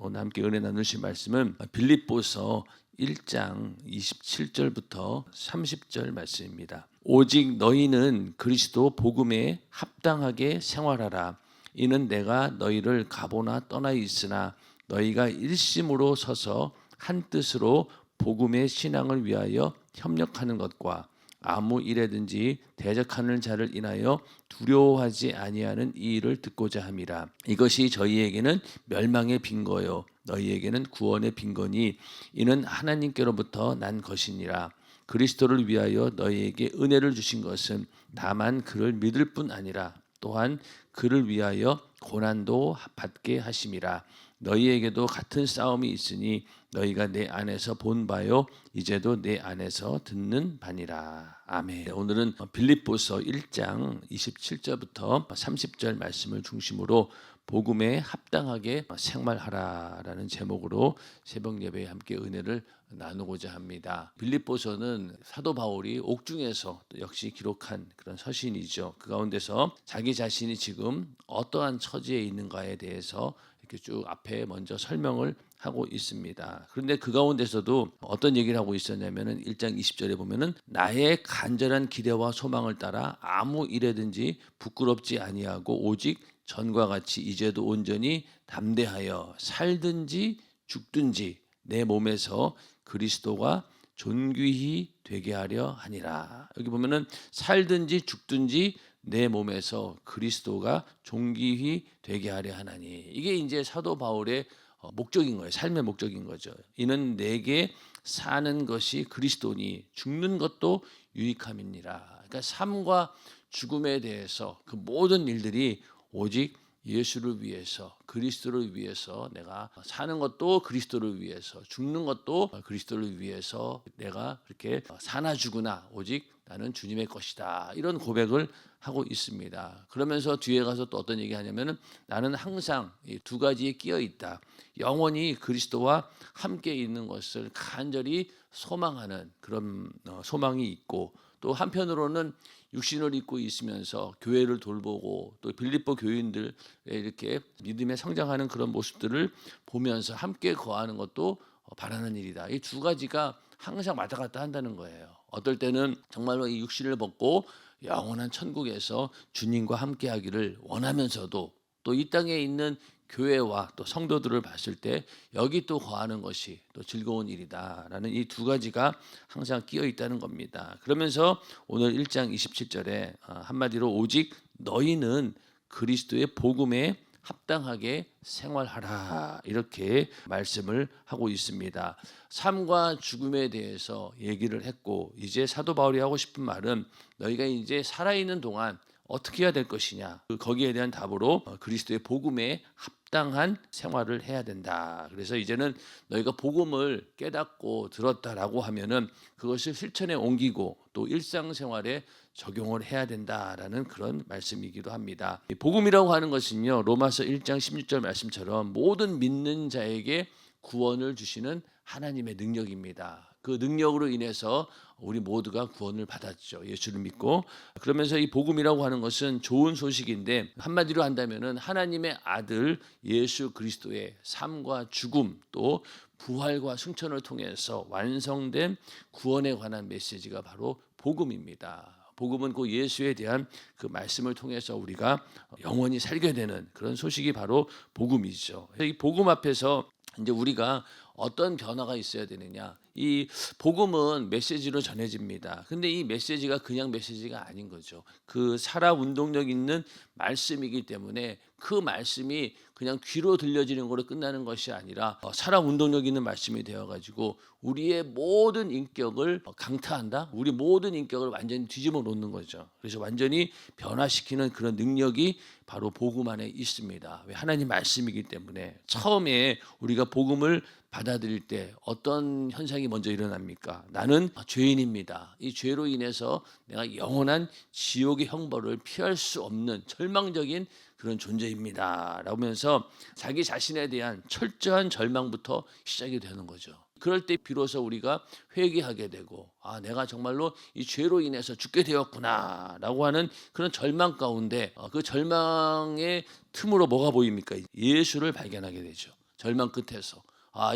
오늘 함께 은혜 나누실 말씀은 빌립보서 1장 27절부터 30절 말씀입니다. 오직 너희는 그리스도 복음에 합당하게 생활하라. 이는 내가 너희를 가보나 떠나 있으나 너희가 일심으로 서서 한 뜻으로 복음의 신앙을 위하여 협력하는 것과 아무 일에든지 대적하는 자를 인하여 두려워하지 아니하는 이 일을 듣고자 함이라. 이것이 저희에게는 멸망의 빈거요 너희에게는 구원의 빈거니 이는 하나님께로부터 난 것이니라. 그리스도를 위하여 너희에게 은혜를 주신 것은 다만 그를 믿을 뿐 아니라 또한 그를 위하여 고난도 받게 하심이라. 너희에게도 같은 싸움이 있으니 너희가 내 안에서 본 바요 이제도 내 안에서 듣는 바니라. 아멘. 오늘은 빌립보서 1장 27절부터 30절 말씀을 중심으로 복음에 합당하게 생활하라라는 제목으로 새벽 예배에 함께 은혜를 나누고자 합니다. 빌립보서는 사도 바울이 옥중에서 역시 기록한 그런 서신이죠. 그 가운데서 자기 자신이 지금 어떠한 처지에 있는가에 대해서 이렇게 쭉 앞에 먼저 설명을 하고 있습니다. 그런데 그 가운데서도 어떤 얘기를 하고 있었냐면은 1장 20절에 보면은 나의 간절한 기대와 소망을 따라 아무 일에든지 부끄럽지 아니하고 오직 전과 같이 이제도 온전히 담대하여 살든지 죽든지 내 몸에서 그리스도가 존귀히 되게 하려 하니라. 여기 보면은 살든지 죽든지 내 몸에서 그리스도가 존귀히 되게 하려 하나니, 이게 이제 사도 바울의 목적인 거예요. 삶의 목적인 거죠. 이는 내게 사는 것이 그리스도니 죽는 것도 유익함이니라. 그러니까 삶과 죽음에 대해서 그 모든 일들이 오직 예수를 위해서, 그리스도를 위해서 내가 사는 것도 그리스도를 위해서, 죽는 것도 그리스도를 위해서 내가 그렇게 사나 죽으나 오직 나는 주님의 것이다. 이런 고백을 하고 있습니다. 그러면서 뒤에 가서 또 어떤 얘기 하냐면은 나는 항상 이 두 가지에 끼어 있다. 영원히 그리스도와 함께 있는 것을 간절히 소망하는 그런 소망이 있고, 또 한편으로는 육신을 입고 있으면서 교회를 돌보고 또 빌립보 교인들의 이렇게 믿음에 성장하는 그런 모습들을 보면서 함께 거하는 것도 바라는 일이다. 이 두 가지가 항상 왔다 갔다 한다는 거예요. 어떨 때는 정말로 이 육신을 벗고 영원한 천국에서 주님과 함께 하기를 원하면서도 또 이 땅에 있는 교회와 또 성도들을 봤을 때 여기 또 거하는 것이 또 즐거운 일이다라는 이 두 가지가 항상 끼어 있다는 겁니다. 그러면서 오늘 1장 27절에 한마디로 오직 너희는 그리스도의 복음에 합당하게 생활하라, 이렇게 말씀을 하고 있습니다. 삶과 죽음에 대해서 얘기를 했고, 이제 사도 바울이 하고 싶은 말은 너희가 이제 살아있는 동안 어떻게 해야 될 것이냐, 거기에 대한 답으로 그리스도의 복음에 합당한 생활을 해야 된다. 그래서 이제는 너희가 복음을 깨닫고 들었다라고 하면은 그것을 실천에 옮기고 또 일상생활에 적용을 해야 된다라는 그런 말씀이기도 합니다. 복음이라고 하는 것은요, 로마서 1장 16절 말씀처럼 모든 믿는 자에게 구원을 주시는 하나님의 능력입니다. 그 능력으로 인해서 우리 모두가 구원을 받았죠. 예수를 믿고. 그러면서 이 복음이라고 하는 것은 좋은 소식인데, 한마디로 한다면은 하나님의 아들 예수 그리스도의 삶과 죽음 또 부활과 승천을 통해서 완성된 구원에 관한 메시지가 바로 복음입니다. 복음은 그 예수에 대한 그 말씀을 통해서 우리가 영원히 살게 되는 그런 소식이 바로 복음이죠. 이 복음 앞에서 이제 우리가 어떤 변화가 있어야 되느냐? 이 복음은 메시지로 전해집니다. 근데 이 메시지가 그냥 메시지가 아닌 거죠. 그 살아 운동력 있는 말씀이기 때문에 그 말씀이 그냥 귀로 들려지는 거로 끝나는 것이 아니라 살아 운동력 있는 말씀이 되어가지고 우리의 모든 인격을 강타한다. 우리 모든 인격을 완전히 뒤집어 놓는 거죠. 그래서 완전히 변화시키는 그런 능력이 바로 복음 안에 있습니다. 왜? 하나님 말씀이기 때문에. 처음에 우리가 복음을 받아들일 때 어떤 현상이 먼저 일어납니까? 나는 죄인입니다. 이 죄로 인해서 내가 영원한 지옥의 형벌을 피할 수 없는 절망적인 그런 존재입니다. 라면서 자기 자신에 대한 철저한 절망부터 시작이 되는 거죠. 그럴 때 비로소 우리가 회개하게 되고, 내가 정말로 이 죄로 인해서 죽게 되었구나 라고 하는 그런 절망 가운데 그 절망의 틈으로 뭐가 보입니까? 예수를 발견하게 되죠. 절망 끝에서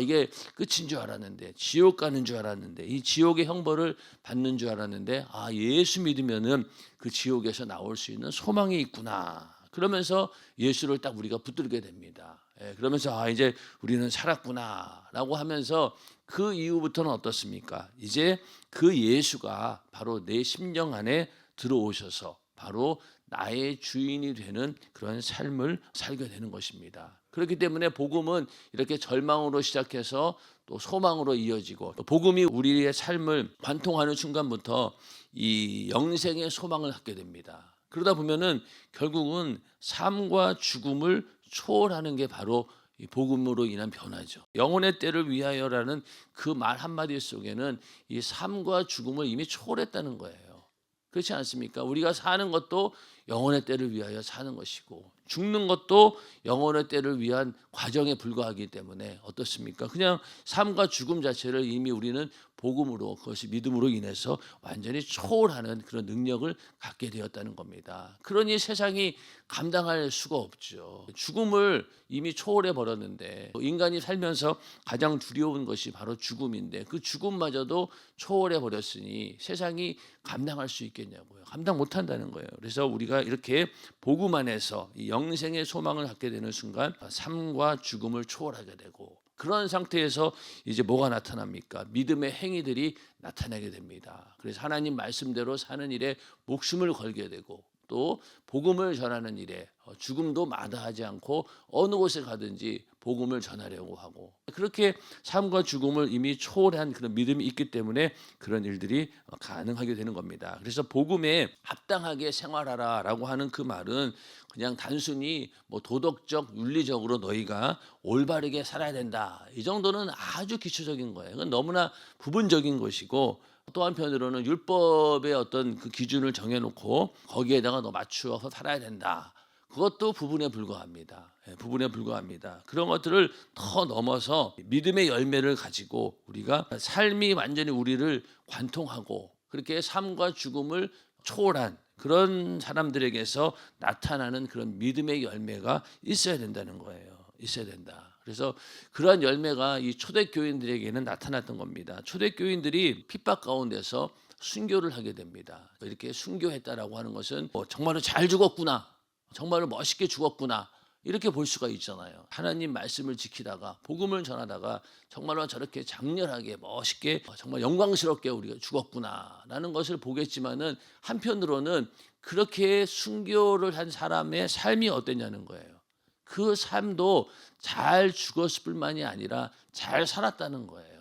이게 끝인 줄 알았는데, 지옥 가는 줄 알았는데, 이 지옥의 형벌을 받는 줄 알았는데, 예수 믿으면은 그 지옥에서 나올 수 있는 소망이 있구나. 그러면서 예수를 딱 우리가 붙들게 됩니다. 그러면서 이제 우리는 살았구나라고 하면서 그 이후부터는 어떻습니까? 이제 그 예수가 바로 내 심령 안에 들어오셔서 바로 나의 주인이 되는 그런 삶을 살게 되는 것입니다. 그렇기 때문에 복음은 이렇게 절망으로 시작해서 또 소망으로 이어지고, 복음이 우리의 삶을 관통하는 순간부터 이 영생의 소망을 갖게 됩니다. 그러다 보면은 결국은 삶과 죽음을 초월하는 게 바로 이 복음으로 인한 변화죠. 영혼의 때를 위하여라는 그 말 한마디 속에는 이 삶과 죽음을 이미 초월했다는 거예요. 그렇지 않습니까? 우리가 사는 것도 영혼의 때를 위하여 사는 것이고, 죽는 것도 영혼의 때를 위한 과정에 불과하기 때문에 어떻습니까? 그냥 삶과 죽음 자체를 이미 우리는 복음으로, 그것이 믿음으로 인해서 완전히 초월하는 그런 능력을 갖게 되었다는 겁니다. 그러니 세상이 감당할 수가 없죠. 죽음을 이미 초월해 버렸는데, 인간이 살면서 가장 두려운 것이 바로 죽음인데, 그 죽음마저도 초월해 버렸으니 세상이 감당할 수 있겠냐고요. 감당 못 한다는 거예요. 그래서 우리가 이렇게 복음 안에서 이 영생의 소망을 갖게 되는 순간 삶과 죽음을 초월하게 되고, 그런 상태에서 이제 뭐가 나타납니까? 믿음의 행위들이 나타나게 됩니다. 그래서 하나님 말씀대로 사는 일에 목숨을 걸게 되고, 또 복음을 전하는 일에 죽음도 마다하지 않고 어느 곳에 가든지 복음을 전하려고 하고, 그렇게 삶과 죽음을 이미 초월한 그런 믿음이 있기 때문에 그런 일들이 가능하게 되는 겁니다. 그래서 복음에 합당하게 생활하라라고 하는 그 말은 그냥 단순히 뭐 도덕적, 윤리적으로 너희가 올바르게 살아야 된다, 이 정도는 아주 기초적인 거예요. 그건 너무나 부분적인 것이고, 또 한편으로는 율법의 어떤 그 기준을 정해놓고 거기에다가 너 맞추어서 살아야 된다, 그것도 부분에 불과합니다. 부분에 불과합니다. 그런 것들을 더 넘어서 믿음의 열매를 가지고 우리가 삶이 완전히 우리를 관통하고, 그렇게 삶과 죽음을 초월한 그런 사람들에게서 나타나는 그런 믿음의 열매가 있어야 된다는 거예요. 있어야 된다. 그래서 그러한 열매가 이 초대교인들에게는 나타났던 겁니다. 초대교인들이 핍박 가운데서 순교를 하게 됩니다. 이렇게 순교했다라고 하는 것은 정말로 잘 죽었구나, 정말로 멋있게 죽었구나, 이렇게 볼 수가 있잖아요. 하나님 말씀을 지키다가 복음을 전하다가 정말로 저렇게 장렬하게 멋있게 정말 영광스럽게 우리가 죽었구나라는 것을 보겠지만은, 한편으로는 그렇게 순교를 한 사람의 삶이 어땠냐는 거예요. 그 삶도 잘 죽었을 뿐만이 아니라 잘 살았다는 거예요.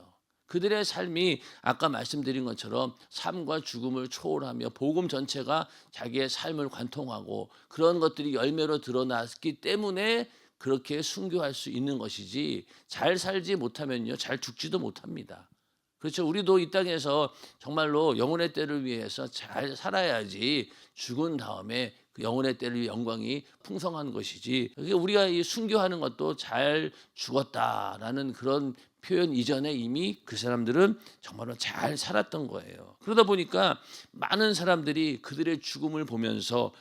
그들의 삶이 아까 말씀드린 것처럼 삶과 죽음을 초월하며 복음 전체가 자기의 삶을 관통하고, 그런 것들이 열매로 드러났기 때문에 그렇게 순교할 수 있는 것이지, 잘 살지 못하면요 잘 죽지도 못합니다. 그렇죠. 우리도 이 땅에서 정말로 영혼의 때를 위해서 잘 살아야지 죽은 다음에 그 영혼의 때를 위해 영광이 풍성한 것이지, 우리가 이 순교하는 것도 잘 죽었다라는 그런 표현 이전에 이미 그 사람들은 정말로 잘 살았던 거예요. 그러다 보니까 많은 사람들이 그들의 죽음을 보면서,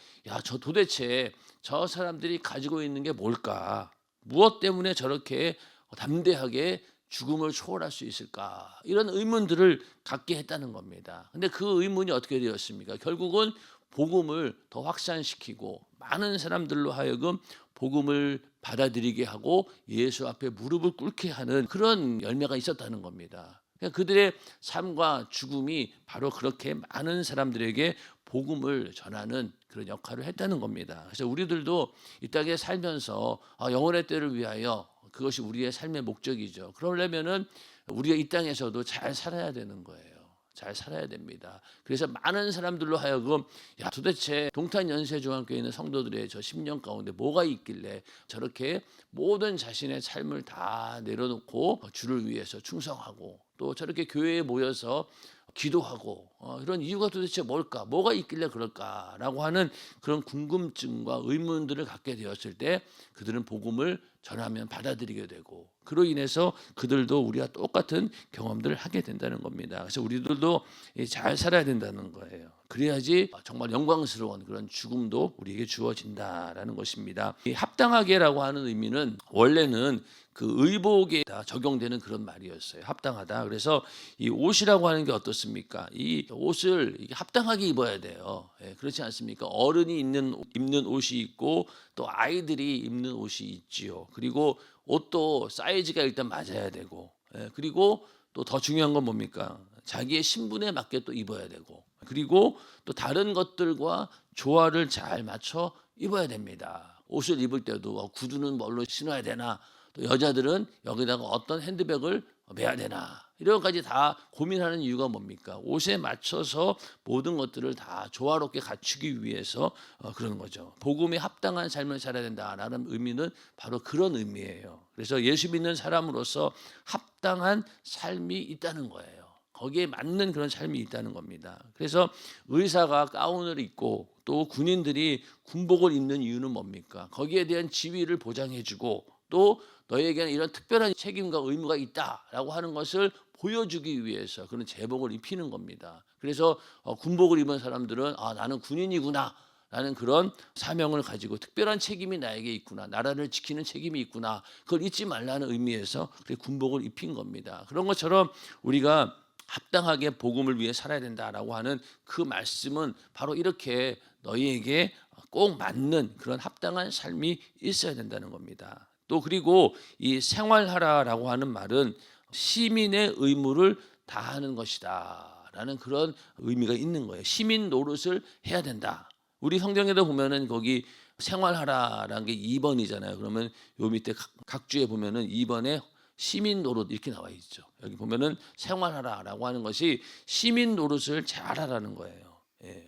저 도대체 저 사람들이 가지고 있는 게 뭘까? 무엇 때문에 저렇게 담대하게 죽음을 초월할 수 있을까? 이런 의문들을 갖게 했다는 겁니다. 근데 그 의문이 어떻게 되었습니까? 결국은 복음을 더 확산시키고 많은 사람들로 하여금 복음을 받아들이게 하고 예수 앞에 무릎을 꿇게 하는 그런 열매가 있었다는 겁니다. 그들의 삶과 죽음이 바로 그렇게 많은 사람들에게 복음을 전하는 그런 역할을 했다는 겁니다. 그래서 우리들도 이 땅에 살면서 영혼의 때를 위하여, 그것이 우리의 삶의 목적이죠. 그러려면은 우리가 이 땅에서도 잘 살아야 되는 거예요. 잘 살아야 됩니다. 그래서 많은 사람들로 하여금 도대체 동탄연세중앙교회 있는 성도들의 저 10년 가운데 뭐가 있길래 저렇게 모든 자신의 삶을 다 내려놓고 주를 위해서 충성하고, 또 저렇게 교회에 모여서 기도하고 이런 이유가 도대체 뭘까? 뭐가 있길래 그럴까라고 하는 그런 궁금증과 의문들을 갖게 되었을 때 그들은 복음을 전하면 받아들이게 되고 그로 인해서 그들도 우리와 똑같은 경험들을 하게 된다는 겁니다. 그래서 우리들도 잘 살아야 된다는 거예요. 그래야지 정말 영광스러운 그런 죽음도 우리에게 주어진다라는 것입니다. 이 합당하게라고 하는 의미는 원래는 그 의복에 다 적용되는 그런 말이었어요. 합당하다. 그래서 이 옷이라고 하는 게 어떻습니까? 이 옷을 합당하게 입어야 돼요. 그렇지 않습니까? 어른이 입는 옷이 있고 또 아이들이 입는 옷이 있지요. 그리고 옷도 사이즈가 일단 맞아야 되고, 그리고 또 더 중요한 건 뭡니까? 자기의 신분에 맞게 또 입어야 되고, 그리고 또 다른 것들과 조화를 잘 맞춰 입어야 됩니다. 옷을 입을 때도 구두는 뭘로 신어야 되나? 또 여자들은 여기다가 어떤 핸드백을 매야 되나? 이런 것까지 다 고민하는 이유가 뭡니까? 옷에 맞춰서 모든 것들을 다 조화롭게 갖추기 위해서 그러는 거죠. 복음에 합당한 삶을 살아야 된다라는 의미는 바로 그런 의미예요. 그래서 예수 믿는 사람으로서 합당한 삶이 있다는 거예요. 거기에 맞는 그런 삶이 있다는 겁니다. 그래서 의사가 가운을 입고 또 군인들이 군복을 입는 이유는 뭡니까? 거기에 대한 지위를 보장해주고 또 너에게는 이런 특별한 책임과 의무가 있다라고 하는 것을 보여주기 위해서 그런 제복을 입히는 겁니다. 그래서 군복을 입은 사람들은 나는 군인이구나. 라는 그런 사명을 가지고 특별한 책임이 나에게 있구나. 나라를 지키는 책임이 있구나. 그걸 잊지 말라는 의미에서 군복을 입힌 겁니다. 그런 것처럼 우리가 합당하게 복음을 위해 살아야 된다라고 하는 그 말씀은 바로 이렇게 너희에게 꼭 맞는 그런 합당한 삶이 있어야 된다는 겁니다. 또 그리고 이 생활하라라고 하는 말은 시민의 의무를 다하는 것이다 라는 그런 의미가 있는 거예요. 시민 노릇을 해야 된다. 우리 성경에도 보면은 거기 생활하라라는 게 2번이잖아요. 그러면 요 밑에 각 주에 보면은 2번에 시민 노릇 이렇게 나와 있죠. 여기 보면은 생활하라라고 하는 것이 시민 노릇을 잘하라는 거예요.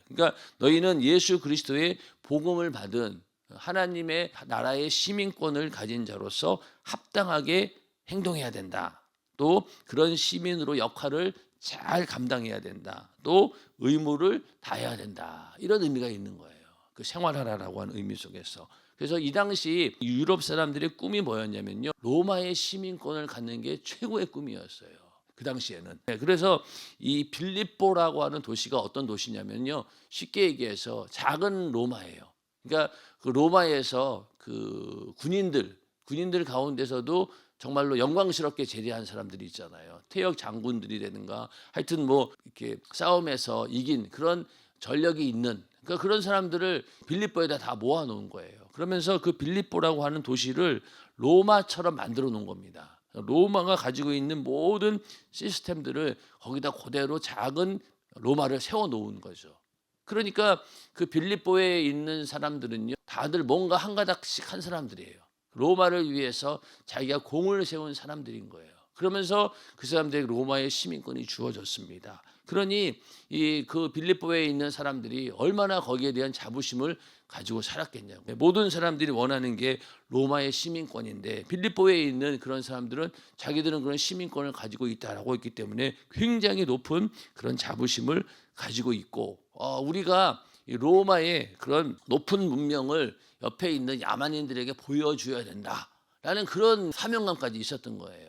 그러니까 너희는 예수 그리스도의 복음을 받은 하나님의 나라의 시민권을 가진 자로서 합당하게 행동해야 된다. 또 그런 시민으로 역할을 잘 감당해야 된다. 또 의무를 다해야 된다. 이런 의미가 있는 거예요. 그 생활하라라고 하는 의미 속에서. 그래서 이 당시 유럽 사람들의 꿈이 뭐였냐면요. 로마의 시민권을 갖는 게 최고의 꿈이었어요. 그 당시에는. 그래서 이 빌립보라고 하는 도시가 어떤 도시냐면요. 쉽게 얘기해서 작은 로마예요. 그러니까 그 로마에서 그 군인들 가운데서도 정말로 영광스럽게 제대한 사람들이 있잖아요. 퇴역 장군들이라든가 하여튼 뭐 이렇게 싸움에서 이긴 그런 전력이 있는 그러니까 그런 사람들을 빌립보에다 다 모아놓은 거예요. 그러면서 그 빌립보라고 하는 도시를 로마처럼 만들어 놓은 겁니다. 로마가 가지고 있는 모든 시스템들을 거기다 그대로 작은 로마를 세워놓은 거죠. 그러니까 그 빌립보에 있는 사람들은요, 다들 뭔가 한 가닥씩 한 사람들이에요. 로마를 위해서 자기가 공을 세운 사람들인 거예요. 그러면서 그 사람들에게 로마의 시민권이 주어졌습니다. 그러니 이 그 빌립보에 있는 사람들이 얼마나 거기에 대한 자부심을 가지고 살았겠냐고. 모든 사람들이 원하는 게 로마의 시민권인데 빌립보에 있는 그런 사람들은 자기들은 그런 시민권을 가지고 있다라고 했기 때문에 굉장히 높은 그런 자부심을 가지고 있고 우리가 이 로마의 그런 높은 문명을 옆에 있는 야만인들에게 보여줘야 된다라는 그런 사명감까지 있었던 거예요.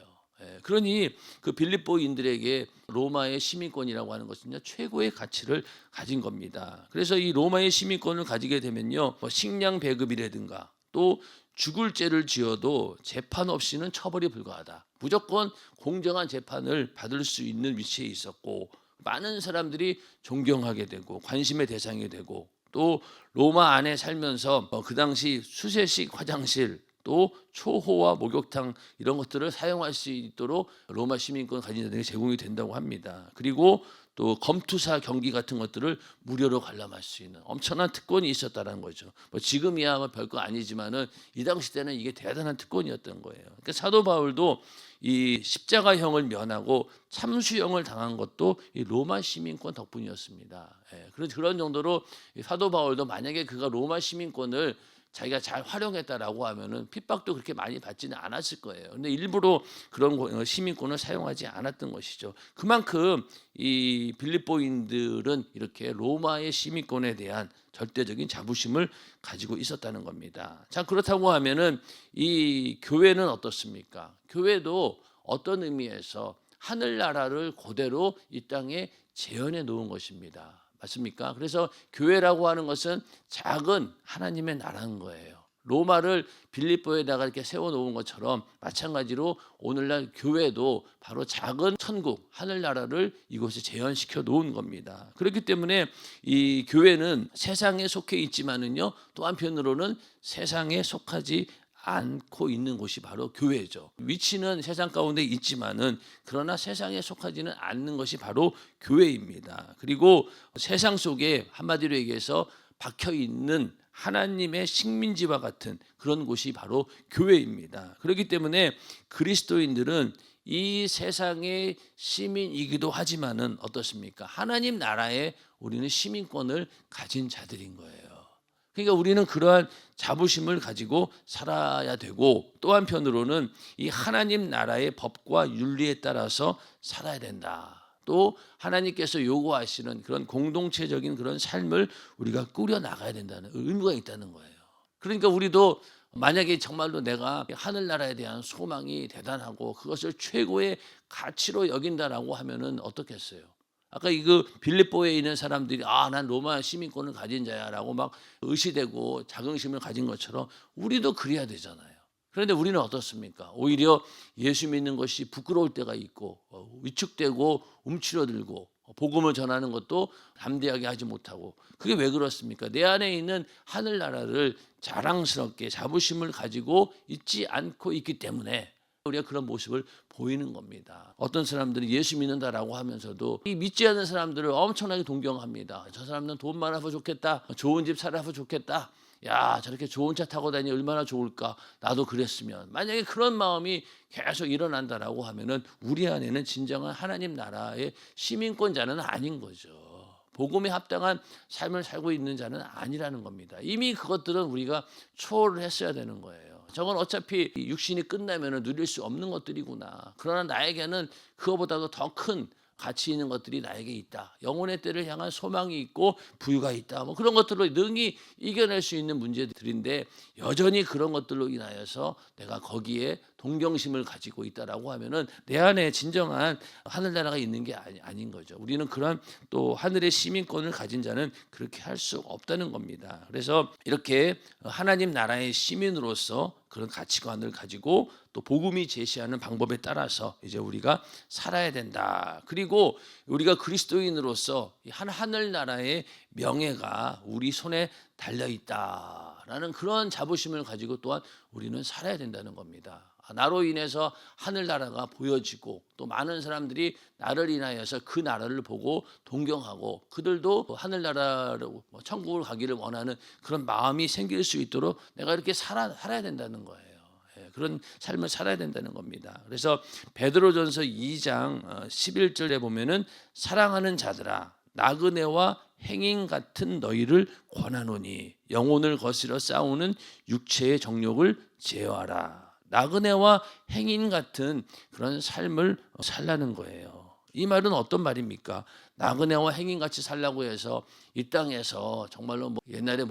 그러니 그 빌립보인들에게 로마의 시민권이라고 하는 것은요 최고의 가치를 가진 겁니다. 그래서 이 로마의 시민권을 가지게 되면요 식량 배급이라든가 또 죽을 죄를 지어도 재판 없이는 처벌이 불가하다. 무조건 공정한 재판을 받을 수 있는 위치에 있었고 많은 사람들이 존경하게 되고 관심의 대상이 되고 또 로마 안에 살면서 그 당시 수세식 화장실 또 초호와 목욕탕 이런 것들을 사용할 수 있도록 로마 시민권 가진 자들에게 제공이 된다고 합니다. 그리고 또 검투사 경기 같은 것들을 무료로 관람할 수 있는 엄청난 특권이 있었다는 거죠. 뭐 지금이야 뭐 별거 아니지만은 이 당시 때는 이게 대단한 특권이었던 거예요. 그러니까 사도 바울도 이 십자가형을 면하고 참수형을 당한 것도 이 로마 시민권 덕분이었습니다. 그런 정도로 사도 바울도 만약에 그가 로마 시민권을 자기가 잘 활용했다라고 하면은 핍박도 그렇게 많이 받지는 않았을 거예요. 근데 일부러 그런 시민권을 사용하지 않았던 것이죠. 그만큼 이 빌립보인들은 이렇게 로마의 시민권에 대한 절대적인 자부심을 가지고 있었다는 겁니다. 자, 그렇다고 하면은 이 교회는 어떻습니까? 교회도 어떤 의미에서 하늘나라를 그대로 이 땅에 재현해 놓은 것입니다. 맞습니까? 그래서 교회라고 하는 것은 작은 하나님의 나라인 거예요. 로마를 빌립보에다가 이렇게 세워놓은 것처럼 마찬가지로 오늘날 교회도 바로 작은 천국, 하늘나라를 이곳에 재현시켜 놓은 겁니다. 그렇기 때문에 이 교회는 세상에 속해 있지만은요, 또 한편으로는 세상에 속하지 않고 있는 곳이 바로 교회죠. 위치는 세상 가운데 있지만은 그러나 세상에 속하지는 않는 것이 바로 교회입니다. 그리고 세상 속에 한마디로 얘기해서 박혀 있는 하나님의 식민지와 같은 그런 곳이 바로 교회입니다. 그렇기 때문에 그리스도인들은 이 세상의 시민이기도 하지만은 어떻습니까? 하나님 나라에 우리는 시민권을 가진 자들인 거예요. 그러니까 우리는 그러한 자부심을 가지고 살아야 되고, 또 한편으로는 이 하나님 나라의 법과 윤리에 따라서 살아야 된다. 또 하나님께서 요구하시는 그런 공동체적인 그런 삶을 우리가 꾸려 나가야 된다는 의무가 있다는 거예요. 그러니까 우리도 만약에 정말로 내가 하늘나라에 대한 소망이 대단하고 그것을 최고의 가치로 여긴다라고 하면은 어떻겠어요? 아까 이거 빌립보에 있는 사람들이 난 로마 시민권을 가진 자야라고 막 의시되고 자긍심을 가진 것처럼 우리도 그래야 되잖아요. 그런데 우리는 어떻습니까? 오히려 예수 믿는 것이 부끄러울 때가 있고 위축되고 움츠러들고 복음을 전하는 것도 담대하게 하지 못하고, 그게 왜 그렇습니까? 내 안에 있는 하늘나라를 자랑스럽게 자부심을 가지고 있지 않고 있기 때문에 우리가 그런 모습을 보이는 겁니다. 어떤 사람들이 예수 믿는다라고 하면서도 이 믿지 않는 사람들을 엄청나게 동경합니다. 저 사람은 돈 많아서 좋겠다, 좋은 집 살아서 좋겠다, 야 저렇게 좋은 차 타고 다니 얼마나 좋을까, 나도 그랬으면. 만약에 그런 마음이 계속 일어난다라고 하면은 우리 안에는 진정한 하나님 나라의 시민권자는 아닌 거죠. 복음에 합당한 삶을 살고 있는 자는 아니라는 겁니다. 이미 그것들은 우리가 초월을 했어야 되는 거예요. 저건 어차피 육신이 끝나면 누릴 수 없는 것들이구나. 그러나 나에게는 그거보다도 더 큰 가치 있는 것들이 나에게 있다. 영혼의 때를 향한 소망이 있고 부유가 있다. 뭐 그런 것들로 능히 이겨낼 수 있는 문제들인데, 여전히 그런 것들로 인하여서 내가 거기에 동경심을 가지고 있다라고 하면은 내 안에 진정한 하늘나라가 있는 게 아닌 거죠. 우리는 그런 또 하늘의 시민권을 가진 자는 그렇게 할 수 없다는 겁니다. 그래서 이렇게 하나님 나라의 시민으로서 그런 가치관을 가지고 또 복음이 제시하는 방법에 따라서 이제 우리가 살아야 된다. 그리고 우리가 그리스도인으로서 하늘나라의 명예가 우리 손에 달려 있다라는 그런 자부심을 가지고 또한 우리는 살아야 된다는 겁니다. 나로 인해서 하늘나라가 보여지고 또 많은 사람들이 나를 인하여서 그 나라를 보고 동경하고 그들도 하늘나라로 천국을 가기를 원하는 그런 마음이 생길 수 있도록 내가 이렇게 살아야 된다는 거예요. 그런 삶을 살아야 된다는 겁니다. 그래서 베드로전서 2장 11절에 보면은 사랑하는 자들아 나그네와 행인 같은 너희를 권하노니 영혼을 거스려 싸우는 육체의 정욕을 제어하라. 나그네와 행인 같은 그런 삶을 살라는 거예요. 이 말은 어떤 말입니까? 나그네와 행인같이 살라고 해서 이 땅에서 정말로 옛날에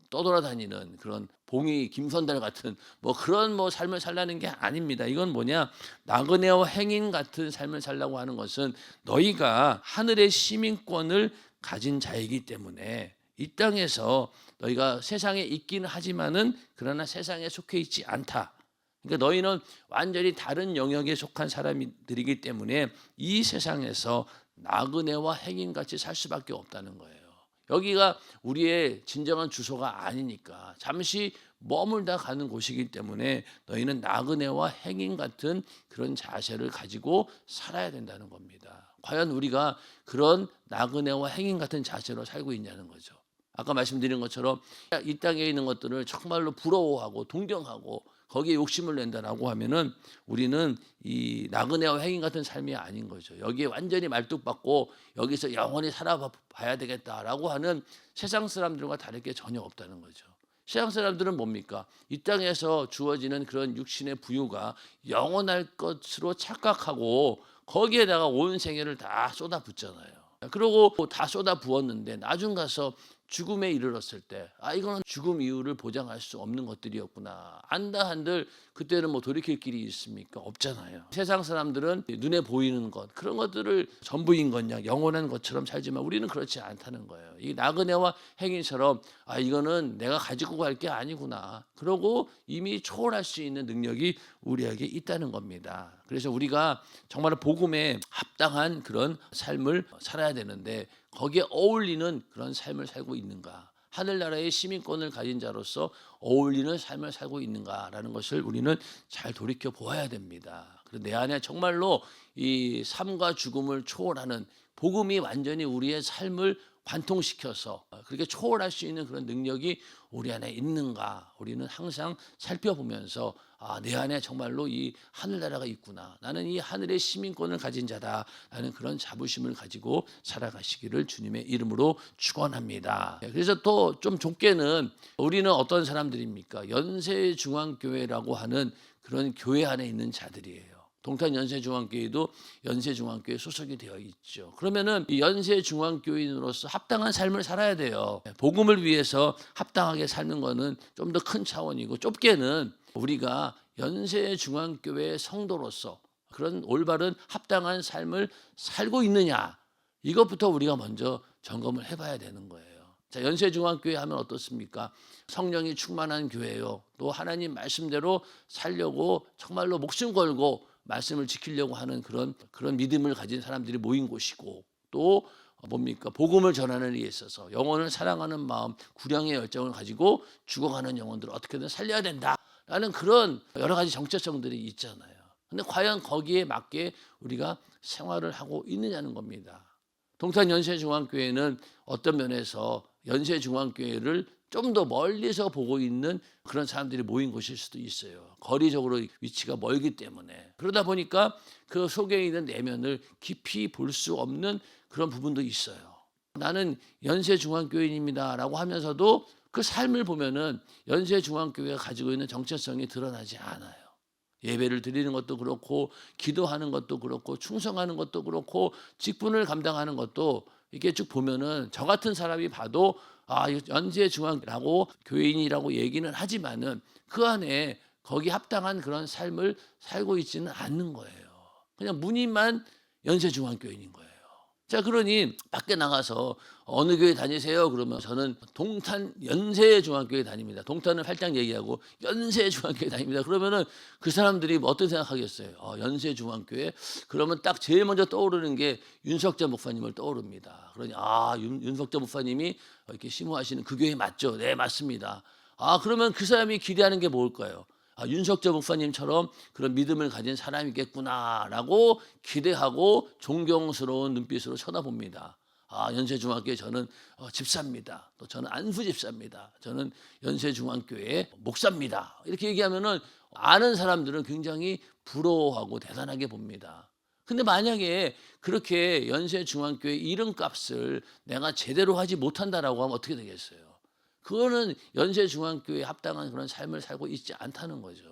떠돌아다니는 그런 봉이 김선달 같은 그런 삶을 살라는 게 아닙니다. 이건 뭐냐? 나그네와 행인 같은 삶을 살라고 하는 것은 너희가 하늘의 시민권을 가진 자이기 때문에 이 땅에서 너희가 세상에 있기는 하지만은 그러나 세상에 속해 있지 않다. 그러니까 너희는 완전히 다른 영역에 속한 사람들이기 때문에 이 세상에서 나그네와 행인같이 살 수밖에 없다는 거예요. 여기가 우리의 진정한 주소가 아니니까 잠시 머물다 가는 곳이기 때문에 너희는 나그네와 행인 같은 그런 자세를 가지고 살아야 된다는 겁니다. 과연 우리가 그런 나그네와 행인 같은 자세로 살고 있냐는 거죠. 아까 말씀드린 것처럼 이 땅에 있는 것들을 정말로 부러워하고 동경하고 거기에 욕심을 낸다라고 하면은 우리는 이 나그네와 행인 같은 삶이 아닌 거죠. 여기에 완전히 말뚝박고 여기서 영원히 살아봐야 되겠다라고 하는 세상 사람들과 다를 게 전혀 없다는 거죠. 세상 사람들은 뭡니까? 이 땅에서 주어지는 그런 육신의 부유가 영원할 것으로 착각하고 거기에다가 온 생애를 다 쏟아붓잖아요. 그러고 다 쏟아부었는데 나중 가서 죽음에 이르렀을 때 이거는 죽음 이후를 보장할 수 없는 것들이었구나 안다 한들 그때는 뭐 돌이킬 길이 있습니까? 없잖아요. 세상 사람들은 눈에 보이는 것 그런 것들을 전부인 것냐 영원한 것처럼 살지만 우리는 그렇지 않다는 거예요. 이 나그네와 행인처럼 이거는 내가 가지고 갈 게 아니구나 그러고 이미 초월할 수 있는 능력이 우리에게 있다는 겁니다. 그래서 우리가 정말 복음에 합당한 그런 삶을 살아야 되는데 거기에 어울리는 그런 삶을 살고 있는가? 하늘나라의 시민권을 가진 자로서 어울리는 삶을 살고 있는가라는 것을 우리는 잘 돌이켜 보아야 됩니다. 그리고 내 안에 정말로 이 삶과 죽음을 초월하는 복음이 완전히 우리의 삶을 관통시켜서 그렇게 초월할 수 있는 그런 능력이 우리 안에 있는가 우리는 항상 살펴보면서 내 안에 정말로 이 하늘나라가 있구나 나는 이 하늘의 시민권을 가진 자다 라는 그런 자부심을 가지고 살아가시기를 주님의 이름으로 축원합니다. 그래서 또 좀 좁게는 우리는 어떤 사람들입니까? 연세중앙교회라고 하는 그런 교회 안에 있는 자들이에요. 동탄 연세중앙교회도 연세중앙교회 소속이 되어 있죠. 그러면은 이 연세중앙교인으로서 합당한 삶을 살아야 돼요. 복음을 위해서 합당하게 사는 거는 좀 더 큰 차원이고 좁게는 우리가 연세중앙교회 성도로서 그런 올바른 합당한 삶을 살고 있느냐 이것부터 우리가 먼저 점검을 해봐야 되는 거예요. 자, 연세중앙교회 하면 어떻습니까? 성령이 충만한 교회요. 또 하나님 말씀대로 살려고 정말로 목숨 걸고 말씀을 지키려고 하는 그런 믿음을 가진 사람들이 모인 곳이고 또 뭡니까? 복음을 전하는 일에 있어서 영혼을 사랑하는 마음, 구량의 열정을 가지고 죽어가는 영혼들을 어떻게든 살려야 된다라는 그런 여러 가지 정체성들이 있잖아요. 근데 과연 거기에 맞게 우리가 생활을 하고 있느냐는 겁니다. 동탄 연세중앙교회는 어떤 면에서 연세중앙교회를 좀 더 멀리서 보고 있는 그런 사람들이 모인 곳일 수도 있어요. 거리적으로 위치가 멀기 때문에. 그러다 보니까 그 속에 있는 내면을 깊이 볼 수 없는 그런 부분도 있어요. 나는 연세중앙교인입니다라고 하면서도 그 삶을 보면은 연세중앙교회가 가지고 있는 정체성이 드러나지 않아요. 예배를 드리는 것도 그렇고 기도하는 것도 그렇고 충성하는 것도 그렇고 직분을 감당하는 것도 이게 쭉 보면은 저 같은 사람이 봐도 연세중앙이라고 교인이라고 얘기는 하지만은 그 안에 거기 합당한 그런 삶을 살고 있지는 않는 거예요. 그냥 무늬만 연세중앙교인인 거예요. 자, 그러니 밖에 나가서 어느 교회 다니세요? 그러면 저는 동탄 연세중앙교회 다닙니다. 동탄은 활짝 얘기하고 연세중앙교회 다닙니다. 그러면은 그 사람들이 어떤 생각하겠어요? 연세중앙교회? 그러면 딱 제일 먼저 떠오르는 게 윤석재 목사님을 떠오릅니다. 그러니 윤석재 목사님이 이렇게 심호하시는 그 교회 맞죠? 네, 맞습니다. 그러면 그 사람이 기대하는 게 뭘까요? 윤석재 목사님처럼 그런 믿음을 가진 사람이겠구나라고 기대하고 존경스러운 눈빛으로 쳐다봅니다. 연세중앙교회 저는 집사입니다. 또 저는 안수 집사입니다. 저는 연세중앙교회 목사입니다. 이렇게 얘기하면은 아는 사람들은 굉장히 부러워하고 대단하게 봅니다. 근데 만약에 그렇게 연세중앙교회 이름값을 내가 제대로 하지 못한다라고 하면 어떻게 되겠어요? 그거는 연세중앙교회에 합당한 그런 삶을 살고 있지 않다는 거죠.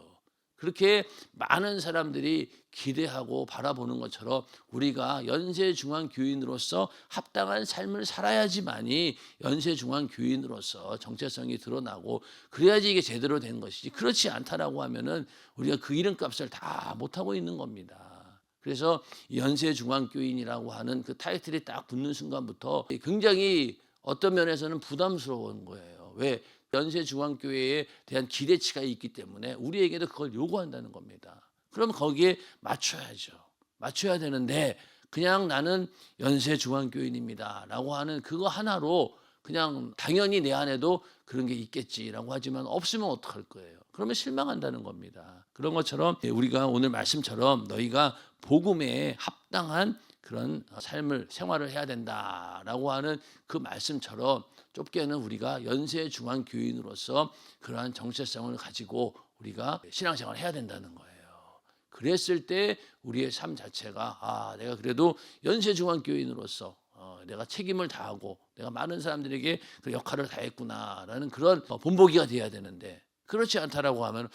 그렇게 많은 사람들이 기대하고 바라보는 것처럼 우리가 연세중앙교인으로서 합당한 삶을 살아야지만이 연세중앙교인으로서 정체성이 드러나고 그래야지 이게 제대로 된 것이지 그렇지 않다라고 하면은 우리가 그 이름값을 다 못하고 있는 겁니다. 그래서 연세중앙교인이라고 하는 그 타이틀이 딱 붙는 순간부터 굉장히 어떤 면에서는 부담스러운 거예요. 왜? 연세중앙교회에 대한 기대치가 있기 때문에 우리에게도 그걸 요구한다는 겁니다. 그럼 거기에 맞춰야죠. 맞춰야 되는데 그냥 나는 연세중앙교인입니다 라고 하는 그거 하나로 그냥 당연히 내 안에도 그런 게 있겠지라고 하지만 없으면 어떡할 거예요? 그러면 실망한다는 겁니다. 그런 것처럼 우리가 오늘 말씀처럼 너희가 복음에 합당한 그런 삶을 생활을 해야 된다라고 하는 그 말씀처럼 좁게는 우리가 연세중앙교인으로서 그러한 정체성을 가지고 우리가 신앙생활을 해야 된다는 거예요. 그랬을 때 우리의 삶 자체가 내가 그래도 연세중앙교인으로서 내가 책임을 다하고 내가 많은 사람들에게 그 역할을 다했구나라는 그런 본보기가 돼야 되는데 그렇지 않다라고 하면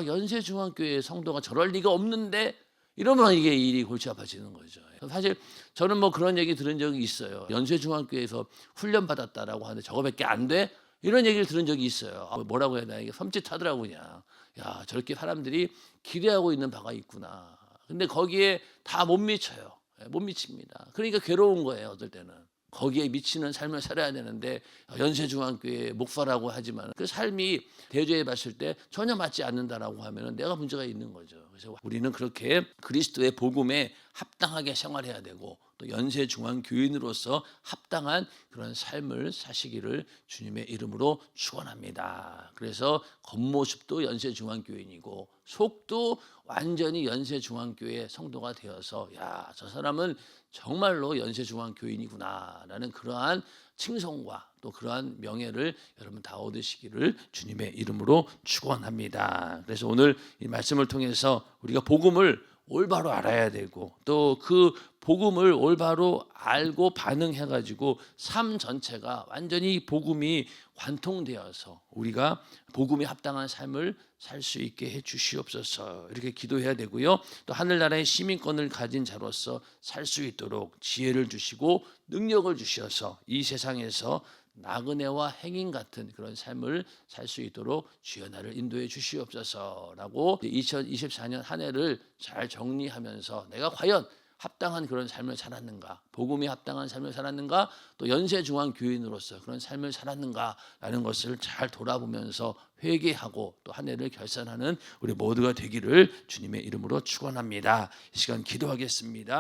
연세중앙교회 성도가 저럴 리가 없는데 이러면 이게 일이 골치 아파지는 거죠. 사실 저는 뭐 그런 얘기 들은 적이 있어요. 연세중앙교회에서 훈련 받았다라고 하는데 저거밖에 안 돼? 이런 얘기를 들은 적이 있어요. 뭐라고 해야 되나 이게 섬찟하더라고 그냥. 야 저렇게 사람들이 기대하고 있는 바가 있구나. 근데 거기에 다 못 미쳐요. 못 미칩니다. 그러니까 괴로운 거예요. 어떨 때는. 거기에 미치는 삶을 살아야 되는데 연세중앙교회 목사라고 하지만 그 삶이 대조해 봤을 때 전혀 맞지 않는다라고 하면 내가 문제가 있는 거죠. 그래서 우리는 그렇게 그리스도의 복음에 합당하게 생활해야 되고 또 연세중앙교인으로서 합당한 그런 삶을 사시기를 주님의 이름으로 축원합니다. 그래서 겉모습도 연세중앙교인이고 속도 완전히 연세중앙교회 성도가 되어서 야, 저 사람은 정말로 연세중앙교인이구나라는 그러한 칭송과 또 그러한 명예를 여러분 다 얻으시기를 주님의 이름으로 축원합니다. 그래서 오늘 이 말씀을 통해서 우리가 복음을 올바로 알아야 되고 또 그 복음을 올바로 알고 반응해 가지고 삶 전체가 완전히 복음이 관통되어서 우리가 복음에 합당한 삶을 살 수 있게 해 주시옵소서 이렇게 기도해야 되고요. 또 하늘나라의 시민권을 가진 자로서 살 수 있도록 지혜를 주시고 능력을 주셔서 이 세상에서 나그네와 행인 같은 그런 삶을 살 수 있도록 주여 나를 인도해 주시옵소서라고 2024년 한 해를 잘 정리하면서 내가 과연 합당한 그런 삶을 살았는가, 복음에 합당한 삶을 살았는가, 또 연세중앙교인으로서 그런 삶을 살았는가라는 것을 잘 돌아보면서 회개하고 또 한 해를 결산하는 우리 모두가 되기를 주님의 이름으로 축원합니다. 이 시간 기도하겠습니다.